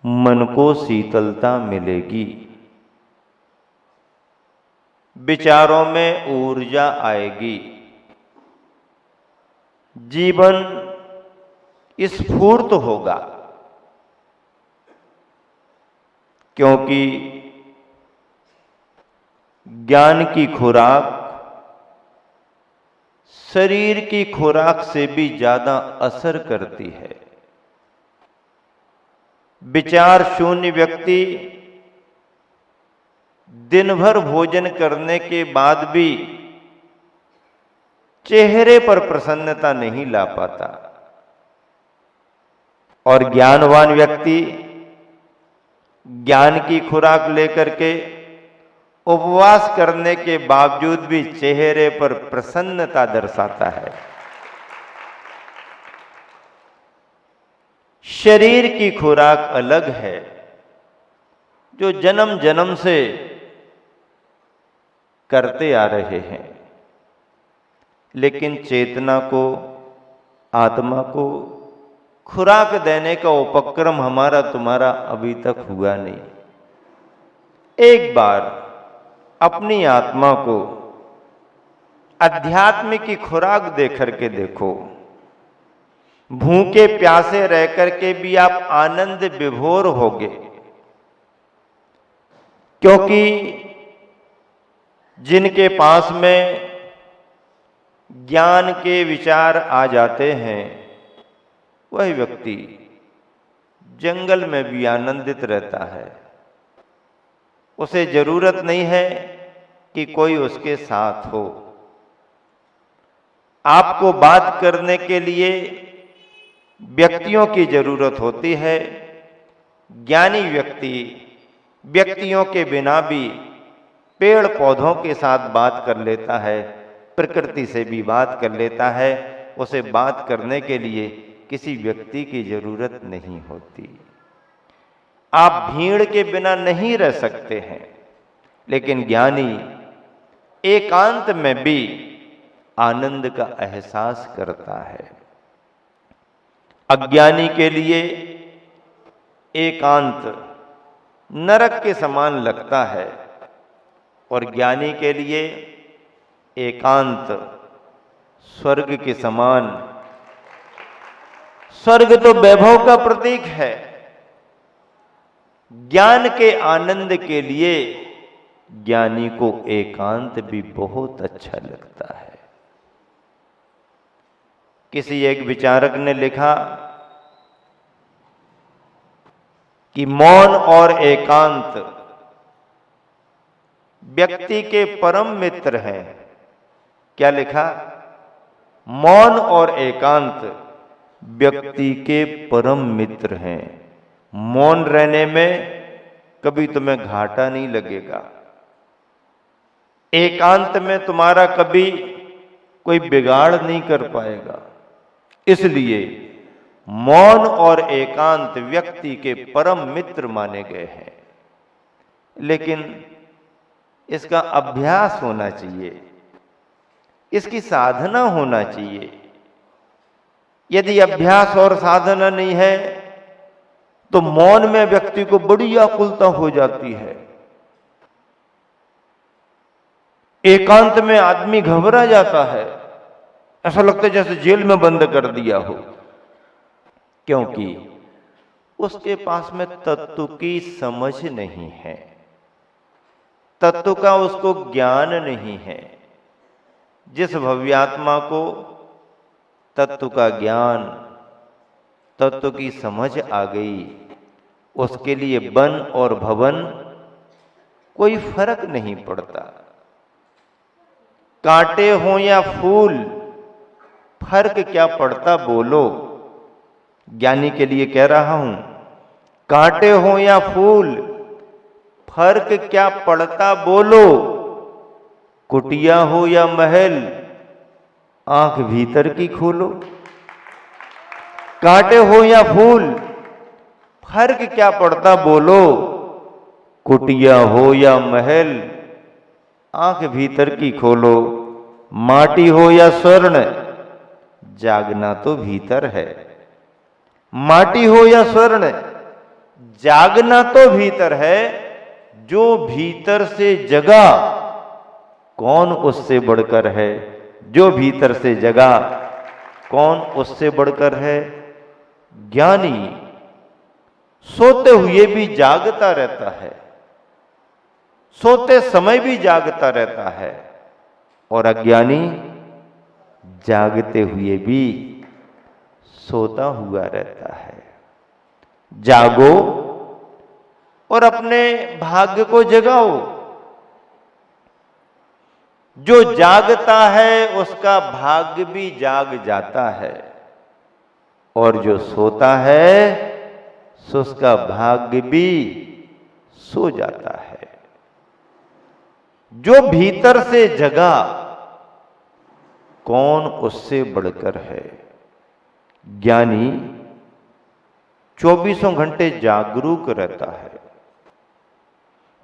Speaker 2: मन को शीतलता मिलेगी, विचारों में ऊर्जा आएगी, जीवन स्फूर्त होगा, क्योंकि ज्ञान की खुराक शरीर की खुराक से भी ज्यादा असर करती है। विचार शून्य व्यक्ति दिन भर भोजन करने के बाद भी चेहरे पर प्रसन्नता नहीं ला पाता। और ज्ञानवान व्यक्ति ज्ञान की खुराक लेकर के उपवास करने के बावजूद भी चेहरे पर प्रसन्नता दर्शाता है। शरीर की खुराक अलग है, जो जन्म जन्म से करते आ रहे हैं, लेकिन चेतना को, आत्मा को खुराक देने का उपक्रम हमारा तुम्हारा अभी तक हुआ नहीं। एक बार अपनी आत्मा को अध्यात्म की खुराक दे करके देखो। भूखे प्यासे रह करके भी आप आनंद विभोर होगे, क्योंकि जिनके पास में ज्ञान के विचार आ जाते हैं वह व्यक्ति जंगल में भी आनंदित रहता है। उसे जरूरत नहीं है कि कोई उसके साथ हो। आपको बात करने के लिए व्यक्तियों की जरूरत होती है। ज्ञानी व्यक्ति व्यक्तियों के बिना भी पेड़ पौधों के साथ बात कर लेता है, प्रकृति से भी बात कर लेता है। उसे बात करने के लिए किसी व्यक्ति की जरूरत नहीं होती। आप भीड़ के बिना नहीं रह सकते हैं, लेकिन ज्ञानी एकांत में भी आनंद का एहसास करता है। अज्ञानी के लिए एकांत नरक के समान लगता है और ज्ञानी के लिए एकांत स्वर्ग के समान। स्वर्ग तो वैभव का प्रतीक है। ज्ञान के आनंद के लिए ज्ञानी को एकांत भी बहुत अच्छा लगता है। किसी एक विचारक ने लिखा कि मौन और एकांत व्यक्ति के परम मित्र हैं। क्या लिखा? मौन और एकांत व्यक्ति के परम मित्र हैं। मौन रहने में कभी तुम्हें घाटा नहीं लगेगा। एकांत में तुम्हारा कभी कोई बिगाड़ नहीं कर पाएगा। इसलिए मौन और एकांत व्यक्ति के परम मित्र माने गए हैं। लेकिन इसका अभ्यास होना चाहिए, इसकी साधना होना चाहिए। यदि अभ्यास और साधना नहीं है तो मौन में व्यक्ति को बड़ी आकुलता हो जाती है। एकांत में आदमी घबरा जाता है, ऐसा लगता है जैसे जेल में बंद कर दिया हो, क्योंकि उसके पास में तत्व की समझ नहीं है, तत्व का उसको ज्ञान नहीं है। जिस भव्यात्मा को तत्व का ज्ञान, तत्व की समझ आ गई, उसके लिए वन और भवन कोई फर्क नहीं पड़ता। कांटे हो या फूल, फर्क क्या पड़ता बोलो। ज्ञानी के लिए कह रहा हूं, कांटे हो या फूल, फर्क क्या पड़ता बोलो। कुटिया हो या महल, आंख भीतर की खोलो। कांटे हो या फूल, फर्क क्या पड़ता बोलो। कुटिया हो या महल, आंख भीतर की खोलो। माटी हो या स्वर्ण, जागना तो भीतर है। माटी हो या स्वर्ण, जागना तो भीतर है। जो भीतर से जगा, कौन उससे बढ़कर है। जो भीतर से जगा, कौन उससे बढ़कर है। ज्ञानी सोते हुए भी जागता रहता है, सोते समय भी जागता रहता है, और अज्ञानी जागते हुए भी सोता हुआ रहता है। जागो और अपने भाग्य को जगाओ। जो जागता है उसका भाग्य भी जाग जाता है, और जो सोता है सो उसका भाग्य भी सो जाता है। जो भीतर से जगा कौन उससे बढ़कर है। ज्ञानी 24 घंटे जागरूक रहता है।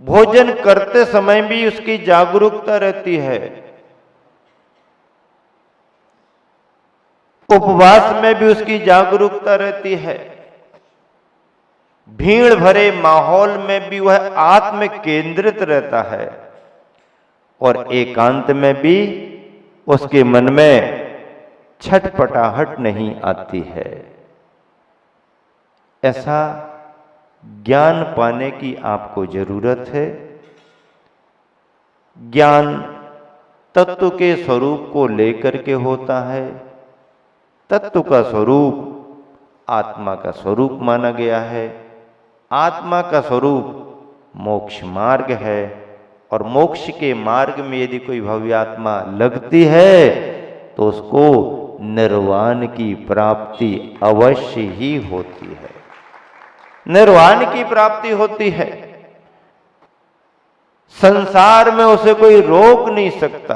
Speaker 2: भोजन करते समय भी उसकी जागरूकता रहती है, उपवास में भी उसकी जागरूकता रहती है, भीड़ भरे माहौल में भी वह आत्म केंद्रित रहता है, और एकांत में भी उसके मन में छटपटाहट नहीं आती है। ऐसा ज्ञान पाने की आपको जरूरत है। ज्ञान तत्व के स्वरूप को लेकर के होता है। तत्व का स्वरूप आत्मा का स्वरूप माना गया है। आत्मा का स्वरूप मोक्ष मार्ग है, और मोक्ष के मार्ग में यदि कोई भव्य आत्मा लगती है तो उसको निर्वाण की प्राप्ति अवश्य ही होती है। निर्वाण की प्राप्ति होती है। संसार में उसे कोई रोक नहीं सकता।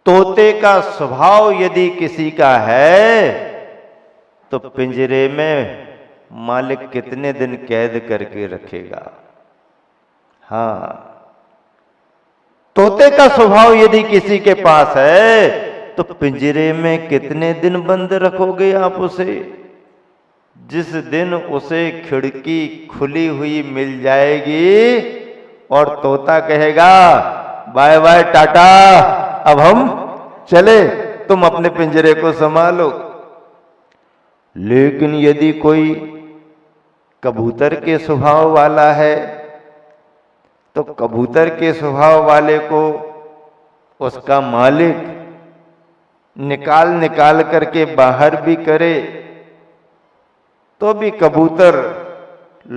Speaker 2: तोते का स्वभाव यदि किसी का है तो पिंजरे में मालिक कितने दिन कैद करके रखेगा। हाँ, तोते का स्वभाव यदि किसी के पास है तो पिंजरे में कितने दिन बंद रखोगे आप उसे। जिस दिन उसे खिड़की खुली हुई मिल जाएगी और तोता कहेगा बाय बाय टाटा, अब हम चले, तुम अपने पिंजरे को संभालो। लेकिन यदि कोई कबूतर के स्वभाव वाला है तो कबूतर के स्वभाव वाले को उसका मालिक निकाल निकाल करके बाहर भी करे तो भी कबूतर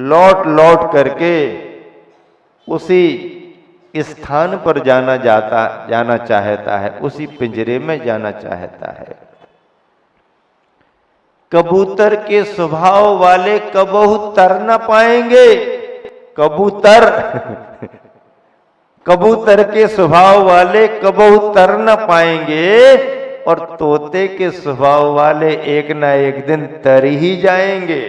Speaker 2: लौट लौट करके उसी स्थान पर जाना चाहता है, उसी पिंजरे में जाना चाहता है। कबूतर के स्वभाव वाले कबहू तर न पाएंगे। कबूतर के स्वभाव वाले कबहू तर न पाएंगे, और तोते के स्वभाव वाले एक ना एक दिन तर ही जाएंगे।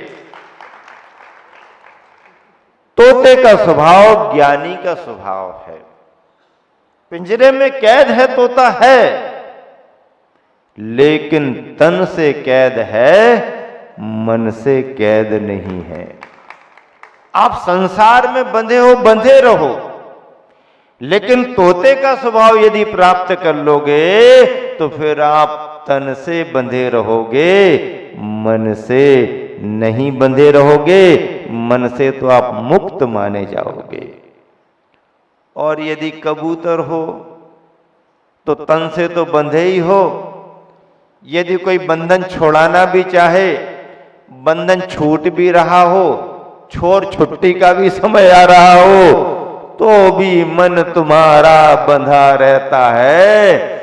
Speaker 2: तोते का स्वभाव ज्ञानी का स्वभाव है। पिंजरे में कैद है तोता है, लेकिन तन से कैद है, मन से कैद नहीं है। आप संसार में बंधे हो, बंधे रहो, लेकिन तोते का स्वभाव यदि प्राप्त कर लोगे तो फिर आप तन से बंधे रहोगे, मन से नहीं बंधे रहोगे। मन से तो आप मुक्त माने जाओगे। और यदि कबूतर हो तो तन से तो बंधे ही हो। यदि कोई बंधन छोड़ाना भी चाहे, बंधन छूट भी रहा हो, छोर छुट्टी का भी समय आ रहा हो, तो भी मन तुम्हारा बंधा रहता है।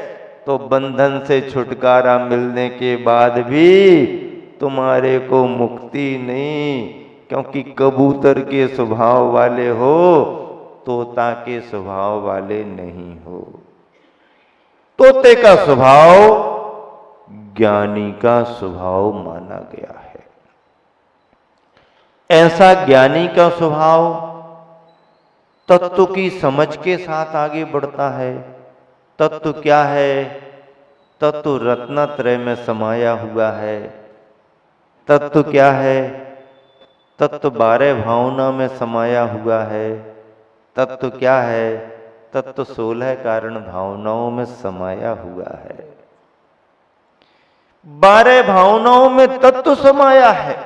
Speaker 2: तो बंधन से छुटकारा मिलने के बाद भी तुम्हारे को मुक्ति नहीं, क्योंकि कबूतर के स्वभाव वाले हो, तोता के स्वभाव वाले नहीं हो। तोते का स्वभाव ज्ञानी का स्वभाव माना गया है। ऐसा ज्ञानी का स्वभाव तत्व की समझ के साथ आगे बढ़ता है। तत्व क्या है? तत्व रत्नत्रय में समाया हुआ है। तत्व क्या है? तत्व 12 भावना में समाया हुआ है। तत्व क्या है? तत्व 16 कारण भावनाओं में समाया हुआ है। 12 भावनाओं में तत्व समाया है।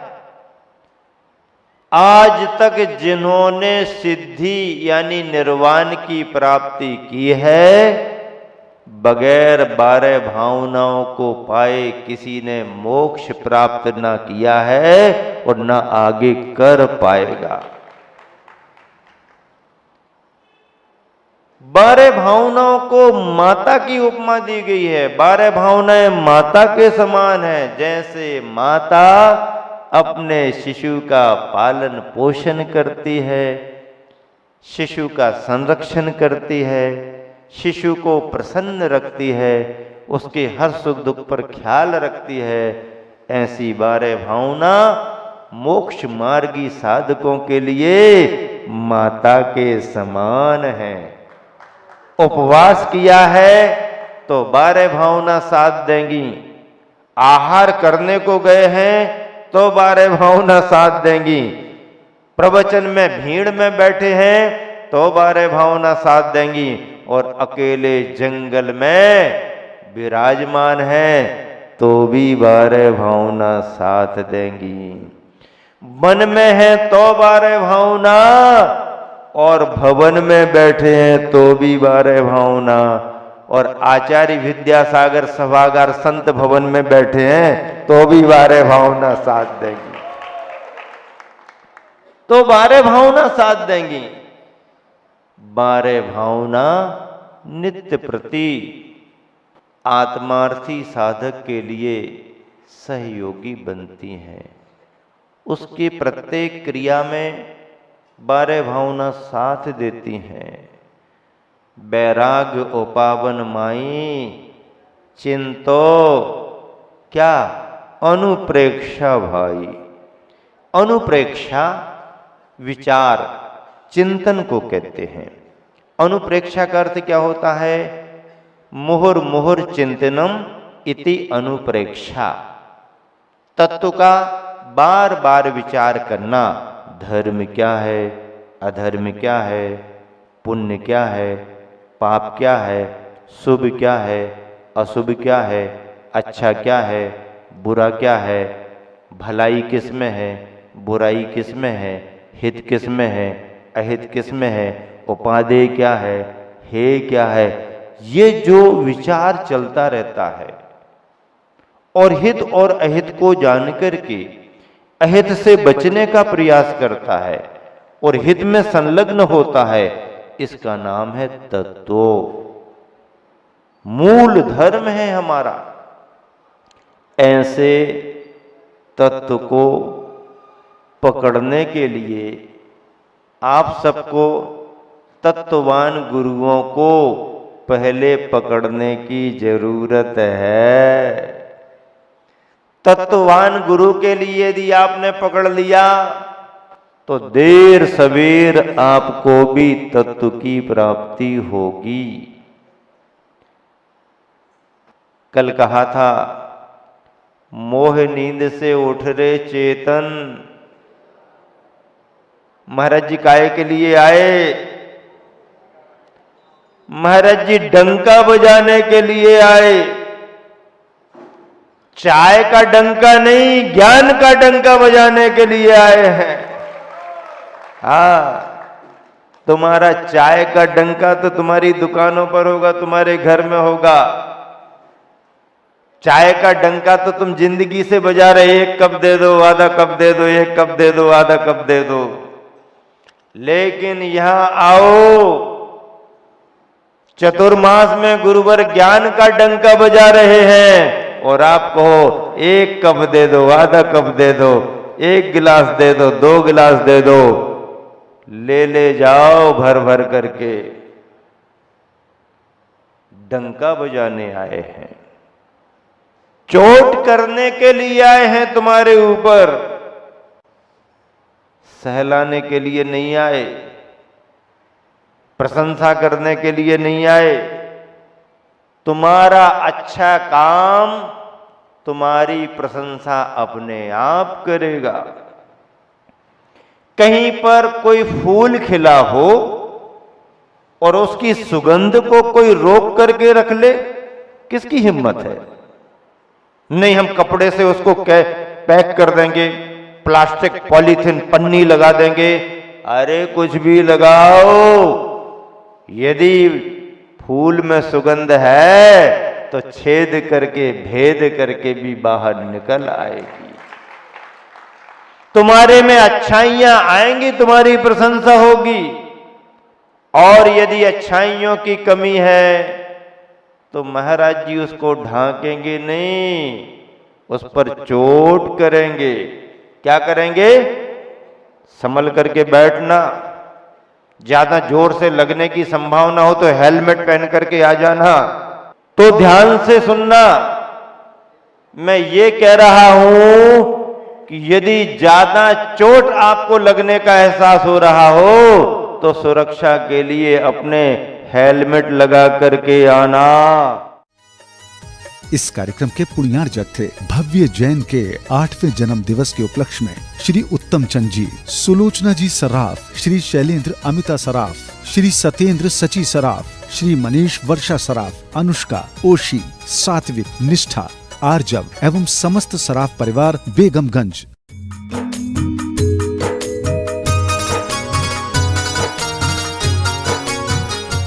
Speaker 2: आज तक जिन्होंने सिद्धि यानी निर्वाण की प्राप्ति की है, बगैर 12 भावनाओं को पाए किसी ने मोक्ष प्राप्त ना किया है और ना आगे कर पाएगा। 12 भावनाओं को माता की उपमा दी गई है। 12 भावनाएं माता के समान है। जैसे माता अपने शिशु का पालन पोषण करती है, शिशु का संरक्षण करती है, शिशु को प्रसन्न रखती है, उसके हर सुख दुख पर ख्याल रखती है, ऐसी 12 भावना मोक्ष मार्गी साधकों के लिए माता के समान है। उपवास किया है तो 12 भावना साथ देंगी। आहार करने को गए हैं तो 12 भावना साथ देंगी। प्रवचन में भीड़ में बैठे हैं तो 12 भावना साथ देंगी। और अकेले जंगल में विराजमान है तो भी 12 भावना साथ देंगी। वन में है तो 12 भावना, और भवन में बैठे हैं तो भी 12 भावना, और आचार्य विद्यासागर सभागार संत भवन में बैठे हैं तो भी 12 भावना साथ देंगी। तो 12 भावना साथ देंगी। 12 भावना नित्य प्रति आत्मार्थी साधक के लिए सहयोगी बनती हैं। उसकी प्रत्येक क्रिया में 12 भावना साथ देती हैं। बैराग उपावन माई चिंतो क्या अनुप्रेक्षा भाई। अनुप्रेक्षा विचार चिंतन को कहते हैं। अनुप्रेक्षा का अर्थ क्या होता है? मुहुर मुहुर चिंतनम इति अनुप्रेक्षा। तत्व का बार बार विचार करना। धर्म क्या है, अधर्म क्या है, पुण्य क्या है, पाप क्या है, शुभ क्या है, अशुभ क्या है, अच्छा क्या है, बुरा क्या है, भलाई किस में है, बुराई किस में है, हित किस में है, अहित किस में है, उपादेय क्या है, हे क्या है। ये जो विचार चलता रहता है और हित और अहित को जानकर के अहित से बचने का प्रयास करता है और हित में संलग्न होता है, इसका नाम है तत्व। मूल धर्म है हमारा। ऐसे तत्व को पकड़ने के लिए आप सबको तत्ववान गुरुओं को पहले पकड़ने की जरूरत है। तत्ववान गुरु के लिए यदि आपने पकड़ लिया तो देर सवेर आपको भी तत्व की प्राप्ति होगी। कल कहा था, मोह नींद से उठ रे चेतन। महाराज जी काहे के लिए आए? महाराज जी डंका बजाने के लिए आए। चाय का डंका नहीं, ज्ञान का डंका बजाने के लिए आए हैं। तुम्हारा चाय का डंका तो तुम्हारी दुकानों पर होगा, तुम्हारे घर में होगा। चाय का डंका तो तुम जिंदगी से बजा रहे, एक कप दे दो, आधा कप दे दो, एक कप दे दो, आधा कप दे दो। लेकिन यहां आओ, चतुर्मास में गुरुवर ज्ञान का डंका बजा रहे हैं और आप कहो एक कप दे दो, आधा कप दे दो, एक गिलास दे दो, 2 गिलास दे दो। ले जाओ भर भर करके। डंका बजाने आए हैं, चोट करने के लिए आए हैं तुम्हारे ऊपर, सहलाने के लिए नहीं आए, प्रशंसा करने के लिए नहीं आए। तुम्हारा अच्छा काम तुम्हारी प्रशंसा अपने आप करेगा। कहीं पर कोई फूल खिला हो और उसकी सुगंध को कोई रोक करके रख ले, किसकी हिम्मत है? नहीं, हम कपड़े से उसको पैक कर देंगे, प्लास्टिक पॉलीथिन पन्नी लगा देंगे। अरे कुछ भी लगाओ, यदि फूल में सुगंध है तो छेद करके भेद करके भी बाहर निकल आएगी। तुम्हारे में अच्छाइयां आएंगी, तुम्हारी प्रशंसा होगी। और यदि अच्छाइयों की कमी है तो महाराज जी उसको ढांकेंगे नहीं, उस पर चोट करेंगे। क्या करेंगे? संभल करके बैठना, ज्यादा जोर से लगने की संभावना हो तो हेलमेट पहन करके आ जाना। तो ध्यान से सुनना, मैं ये कह रहा हूं कि यदि ज्यादा चोट आपको लगने का एहसास हो रहा हो तो सुरक्षा के लिए अपने हेलमेट लगा करके आना।
Speaker 1: इस कार्यक्रम के पुण्यार्जक थे भव्य जैन के 8वें जन्म दिवस के उपलक्ष्य में श्री उत्तम चंद जी, सुलोचना जी सराफ, श्री शैलेंद्र अमिता सराफ, श्री सतेंद्र सची सराफ, श्री मनीष वर्षा सराफ, अनुष्का, ओशी, सात्विक, निष्ठा, आर्जव एवं समस्त सराफ परिवार बेगमगंज।